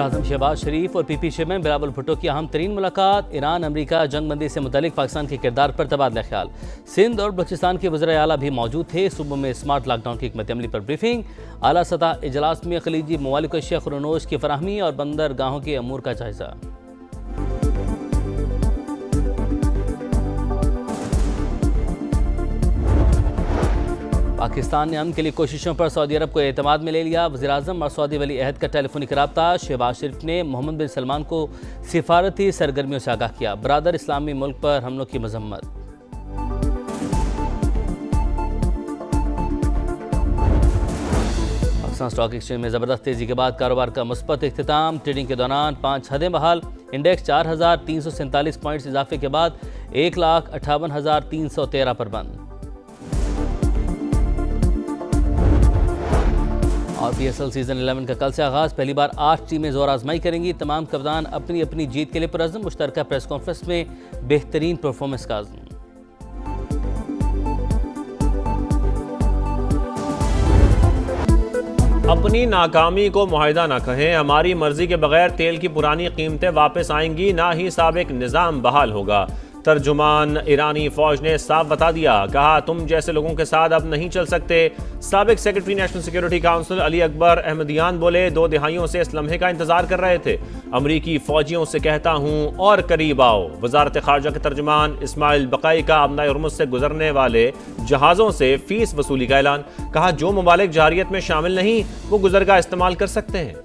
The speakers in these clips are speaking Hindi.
वज़ीर-ए-आज़म शहबाज शरीफ और पीपी चेयरमैन बिलावल भुट्टो की अहम तरीन मुलाकात। ईरान अमरीका जंगबंदी से मुतल्लिक पाकिस्तान के किरदार पर तबादला ख्याल। सिंध और बलूचिस्तान के वज़ीर आला भी मौजूद थे। सूबों में स्मार्ट लॉकडाउन की हिकमत अमली पर ब्रीफिंग। आला सतह इजलास में खलीजी ममालिक को शेख खुरनोश की फराहमी और बंदरगाहों के अमूर का जायजा। पाकिस्तान ने अमन के लिए कोशिशों पर सऊदी अरब को एतमाद में ले लिया। वज़ीर-ए-आज़म और सऊदी वली अहद का टेलीफोनिक रब्ता। शहबाज शरीफ ने मोहम्मद बिन सलमान को सिफारती सरगर्मियों से आगाह किया। बरादर इस्लामी मुल्क पर हमलों की मजम्मत। पाकिस्तान स्टॉक एक्सचेंज में ज़बरदस्त तेज़ी के बाद कारोबार का मुस्बत इख्तिताम। ट्रेडिंग के दौरान 5 हदें बहाल। इंडेक्स 4,347 पॉइंट्स इजाफे के बाद 1,58,313 पर बंद। और PSL सीजन 11 का कल से आगाज। पहली बार 8 टीमें जोर आजमाई करेंगी। तमाम कप्तान अपनी अपनी जीत के लिए पुरअज़्म। मुश्तरका प्रेस कॉन्फ्रेंस में बेहतरीन परफॉर्मेंस का आज़म। अपनी नाकामी को मुआहिदा ना कहें। हमारी मर्जी के बगैर तेल की पुरानी कीमतें वापस आएंगी, ना ही साबिक निज़ाम बहाल होगा। तर्जुमान ईरानी फौज ने साफ बता दिया, कहा तुम जैसे लोगों के साथ अब नहीं चल सकते। साबिक secretary national security council Ali Akbar Ahmadian बोले, 2 दिहाइयों से इस लम्हे का इंतजार कर रहे थे। अमरीकी फौजियों से कहता हूं और करीब आओ। वजारत खारजा के तर्जुमान इस्माइल बकाई का अपना हुर्मुज से गुजरने वाले जहाजों से फीस वसूली का ऐलान। कहा जो ममालिक जारियत में शामिल नहीं वो गुजरगाह इस्तेमाल कर सकते हैं।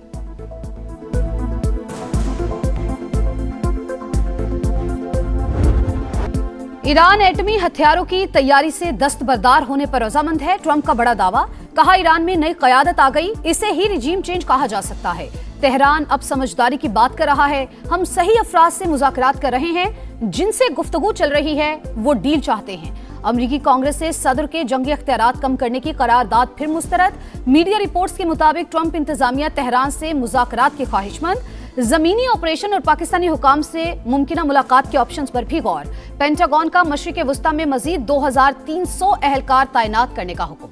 ईरान एटमी हथियारों की तैयारी से दस्तबरदार होने पर रजामंद है। ट्रंप का बड़ा दावा। कहा ईरान में नई क़यादत आ गई, इसे ही रिजीम चेंज कहा जा सकता है। तेहरान अब समझदारी की बात कर रहा है। हम सही अफराद से मुज़ाकरात कर रहे हैं, जिनसे गुफ्तगू चल रही है वो डील चाहते हैं। अमरीकी कांग्रेस से सदर के जंगी अख्तियारात कम करने की करारदाद फिर मुस्तरद। मीडिया रिपोर्ट्स के मुताबिक ट्रंप इंतजामिया तेहरान से मुज़ाकरात की ख्वाहिशमंद। जमीनी ऑपरेशन और पाकिस्तानी हुकाम से मुमकिना मुलाकात के ऑप्शंस पर भी गौर। पेंटागन का मशरिक़ वस्ता में मजीद 2300 एहलकार तैनात करने का हुक्म।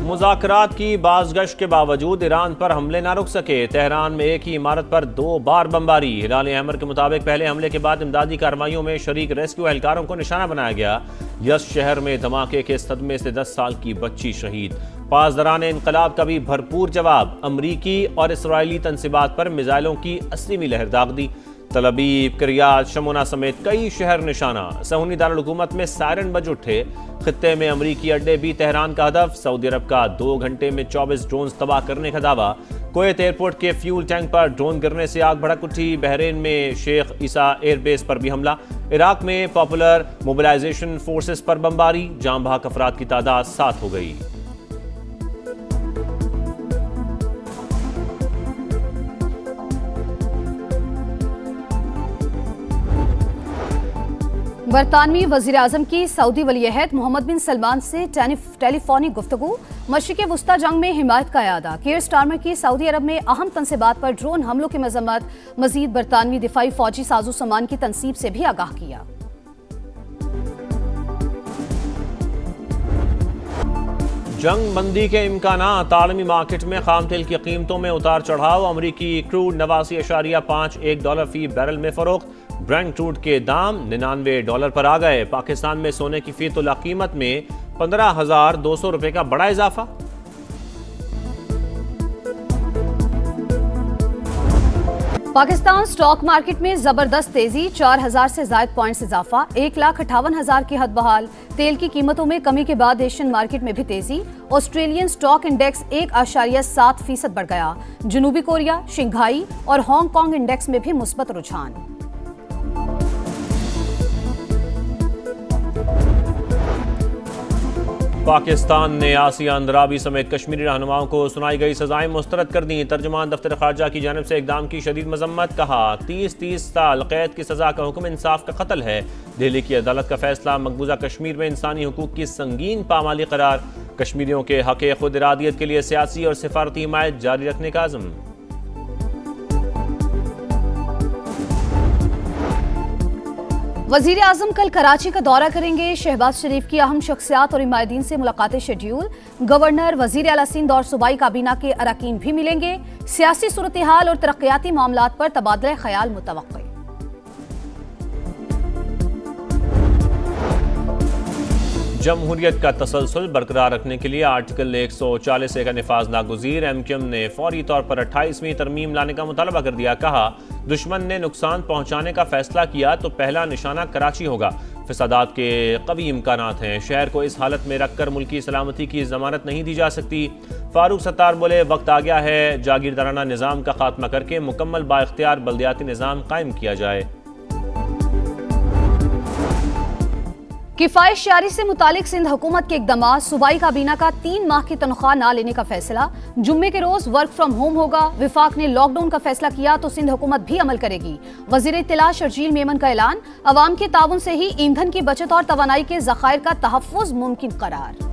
मुज़ाकरात की बाज़गश्त के बावजूद ईरान पर हमले ना रुक सके। तेहरान में एक ही इमारत पर 2 बार बमबारी। हिलाल अहमर के मुताबिक पहले हमले के बाद इमदादी कार्रवाइयों में शरीक रेस्क्यू एहलकारों को निशाना बनाया गया। यस शहर में धमाके के सदमे से 10 साल की बच्ची शहीद। पासदारान इनकलाब का भी भरपूर जवाब। अमरीकी और इसराइली तनसीबात पर मिसाइलों की 80वीं लहर दाग दी। तल अबीब, किरियात, शमोना समेत कई शहर निशाना। सहूनी दारुल हुकूमत में सायरन बज उठे। खित्ते में अमरीकी अड्डे भी तेहरान का हदफ। सऊदी अरब का 2 घंटे में 24 ड्रोन तबाह करने का दावा। कुवैत एयरपोर्ट के फ्यूल टैंक पर ड्रोन गिरने से आग भड़क उठी। बहरीन में शेख ईसा एयरबेस पर भी हमला। इराक में पॉपुलर मोबिलाइजेशन फोर्सेस पर बमबारी। जाम बहक अफराद की तादाद 7 हो गई। बरतानवी वज़ीर-ए-आज़म की सऊदी वली अहद मोहम्मद बिन सलमान से टेलीफोनिक गुफ्तगू। मशरिक़ वस्ता जंग में हिमायत का इरादा। कीर स्टारमर की सऊदी अरब में अहम तनसीबात पर ड्रोन हमलों की मजम्मत। मजीद बरतानवी दिफाई फौजी साजो सामान की तनसीब से भी आगाह किया। जंग बंदी के इम्कानात। आलमी मार्केट में खाम तेल की कीमतों में उतार चढ़ाव। अमरीकी क्रूड $89.51 फी बैरल में फरोख्त। ब्रेंट क्रूड के दाम $99 पर आ गए। पाकिस्तान में सोने की फी तोला कीमत में 15,200 रुपए का बड़ा इजाफा। पाकिस्तान स्टॉक मार्केट में जबरदस्त तेजी। 4,000 से ज्यादा पॉइंट्स इजाफा। 1,58,000 की हद बहाल। तेल की कीमतों में कमी के बाद एशियन मार्केट में भी तेजी। ऑस्ट्रेलियन स्टॉक इंडेक्स 1.7% बढ़ गया। जनूबी कोरिया, शंघाई और हांगकांग इंडेक्स में भी मुस्बत रुझान। पाकिस्तान ने आसिया अंद्राबी समेत कश्मीरी रहनुमाओं को सुनाई गई सजाएं मुस्तरद कर दी। तर्जुमान दफ्तर खारजा की जानिब से इकदाम की शदीद मजम्मत। कहा 30 साल कैद की सजा का हुक्म इंसाफ का कत्ल है। दिल्ली की अदालत का फैसला मकबूजा कश्मीर में इंसानी हुकूक की संगीन पामाली करार। कश्मीरियों के हक खुद इरादियत के लिए सियासी और सिफारती हिमायत जारी रखने का अज़्म। वजीर आजम कल कराची का दौरा करेंगे। शहबाज शरीफ की अहम शख्सियात और हिमायतीन से मुलाकातें शेड्यूल। गवर्नर, वजीर आला सिंध और सूबाई काबीना के अरकान भी मिलेंगे। सियासी सूरत हाल और तरक्याती मामलात पर तबादला ख्याल मुतवक्किल। जमहूरियत का तसलसल बरकरार रखने के लिए आर्टिकल 140A का निफाज नागुज़ीर। एमक्यूएम ने फौरी तौर पर 28वीं तरमीम लाने का मुतालबा कर दिया। कहा, दुश्मन ने नुकसान पहुंचाने का फैसला किया तो पहला निशाना कराची होगा। फसादात के कवी इम्कानात हैं। शहर को इस हालत में रखकर मुल्की सलामती की जमानत नहीं दी जा सकती। फारूक सत्तार बोले, वक्त आ गया है जागीरदाराना निज़ाम का खात्मा करके मुकम्मल बाइख्तियार बल्दियाती निज़ाम कायम किया जाए। किफायत शारी से मुतालिक सिंध हुकूमत के इकदाम। सूबाई काबीना का 3 माह की तनख्वाह ना लेने का फैसला। जुम्मे के रोज वर्क फ्रॉम होम होगा। विफाक ने लॉकडाउन का फैसला किया तो सिंध हुकूमत भी अमल करेगी। वजीर इत्तला शर्जील मेमन का ऐलान। अवाम के ताउन से ही ईंधन की बचत और तवानाई के ज़खायर का तहफ़्फ़ुज़ मुमकिन करार।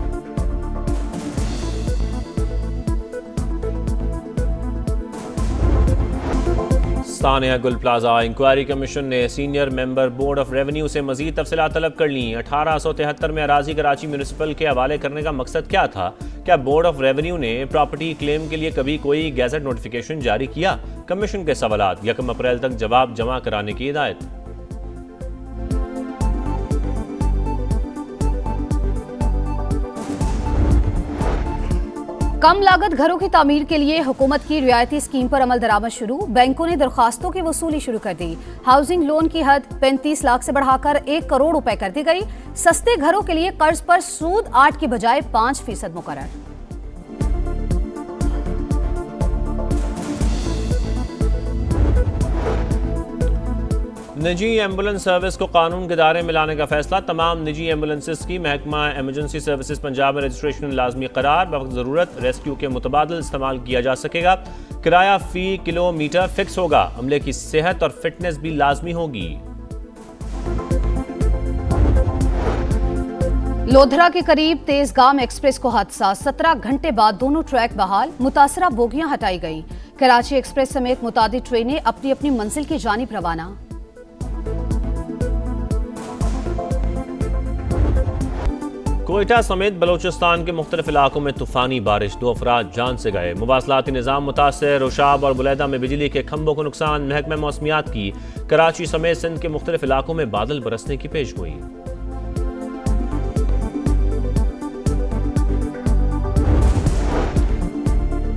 सानिया गुल प्लाजा इंक्वायरी कमीशन ने senior member board of revenue से मजीद तफसीलात तलब कर ली। 1873 में अराजी कराची म्यूनिसिपल के हवाले करने का मकसद क्या था? क्या बोर्ड ऑफ रेवेन्यू ने प्रॉपर्टी क्लेम के लिए कभी कोई गैजेट नोटिफिकेशन जारी किया? कमीशन के सवालात। 1 अप्रैल तक जवाब जमा कराने की हिदायत। कम लागत घरों की तामीर के लिए हुकूमत की रियायती स्कीम पर अमल दरामद शुरू। बैंकों ने दरखास्तों की वसूली शुरू कर दी। हाउसिंग लोन की हद 35 लाख से बढ़ाकर 1 करोड़ रुपए कर दी गई। सस्ते घरों के लिए कर्ज पर सूद 8 की बजाय 5% मुकर्रर। निजी एम्बुलेंस सर्विस को कानून के दायरे में लाने का फैसला। तमाम निजी एम्बुलेंसेस की महकमा इमरजेंसी सर्विसेज पंजाब में रजिस्ट्रेशन लाजमी करार। बवक्त ज़रूरत रेस्क्यू के मुतबादिल इस्तेमाल किया जा सकेगा। किराया फी किलोमीटर फिक्स होगा। अमले की सेहत और फिटनेस भी लाजमी होगी। लोधरा के करीब तेजगाम एक्सप्रेस को हादसा। 17 घंटे बाद दोनों ट्रैक बहाल। मुतासरा बोगियां हटाई गई। कराची एक्सप्रेस समेत मुतादिद ट्रेनें अपनी अपनी मंजिल की जानिब रवाना। कोयटा समेत बलोचिस्तान के मुख्तलिफ इलाकों में तूफानी बारिश। 2 अफराद जान से गए। मुवासलाती निज़ाम मुतासर। रोशाब और बुलैदा में बिजली के खंभों को नुकसान। महकमा मौसमियात की कराची समेत सिंध के मुख्तलिफ इलाकों में बादल बरसने की पेशगोई।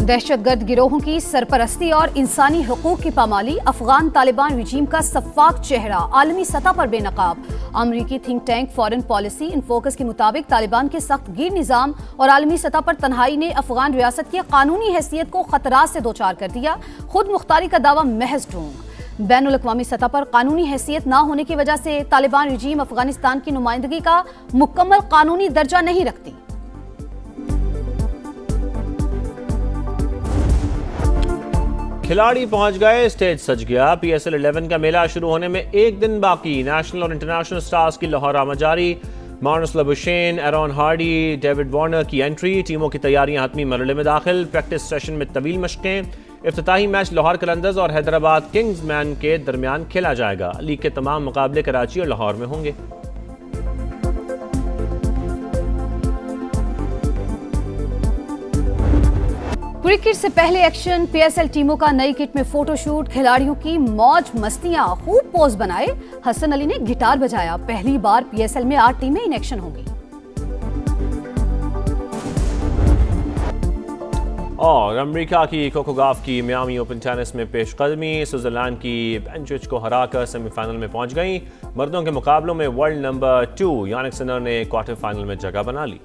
दहशतगर्द गिरोहों की सरपरस्ती और इंसानी हकूक की पामाली। अफगान तालिबान रिजीम का सफाक चेहरा आलमी सतह पर बेनकाब। अमरीकी think tank foreign policy in focus के मुताबिक तालिबान के सख्त गिर निज़ाम और आलमी सतह पर तन्हाई ने अफगान रियासत की कानूनी हैसियत को खतरात से दो चार कर दिया। खुद मुख्तारी का दावा महज ढोंग। बैनुल अक़वामी सतह पर कानूनी हैसियत न होने की वजह से तालिबान रिजीम अफगानिस्तान की नुमाइंदगी का मुकम्मल कानूनी दर्जा नहीं रखती। खिलाड़ी पहुंच गए, स्टेज सज गया। PSL 11 का मेला शुरू होने में 1 दिन बाकी। नेशनल और इंटरनेशनल स्टार्स की लाहौर आमजारी। Marnus Labuschagne, Aaron Hardie, David Warner की एंट्री। टीमों की तैयारियां हतमी मरहले में दाखिल। प्रैक्टिस सेशन में तवील मशकें। इफ्तिताही मैच लाहौर कलंदर्स और हैदराबाद किंग्समैन के दरमियान खेला जाएगा। लीग के तमाम मुकाबले कराची और लाहौर में होंगे। क्रिकेट से पहले एक्शन। PSL टीमों का नई किट में फोटोशूट। खिलाड़ियों की मौज मस्तियां। खूब पोज बनाए। हसन अली ने गिटार बजाया। पहली बार PSL में 8 टीमें इन एक्शन होंगी। और अमेरिका की कोको गॉफ की मियामी ओपन टेनिस में पेशकदमी। स्विट्जरलैंड की बेंचिच को हराकर सेमीफाइनल में पहुंच गई। मर्दों के मुकाबलों में वर्ल्ड नंबर 2 यानिक सिनर ने क्वार्टर फाइनल में जगह बना ली।